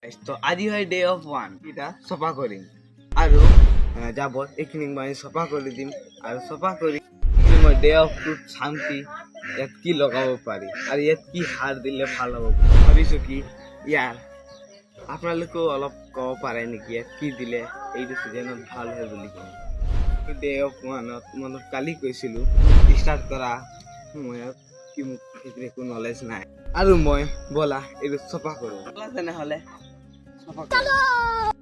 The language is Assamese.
তো আজি হয় ডে অফ ওৱান এটা চফা কৰিম আৰু জাবৰ এইখিনি মই চফা কৰি দিম আৰু চফা কৰি মই ডে অফ টুত শান্তি ইয়াত কি লগাব পাৰি আৰু ইয়াত কি সাৰ দিলে ভাল হ'ব ভাবিছোঁ কি ইয়াৰ আপোনালোকেও অলপ ক'ব পাৰে নেকি ইয়াত কি দিলে এইটো চিজনত ভাল হয় বুলি কওঁ ডে অফ ওৱানত মই কালি কৈছিলোঁ ষ্টাৰ্ট কৰা সময়ত কি মোক সেইখিনি একো নলেজ নাই আৰু মই ব'লা এইটো চফা কৰোঁ তেনেহ'লে চফা কৰোঁ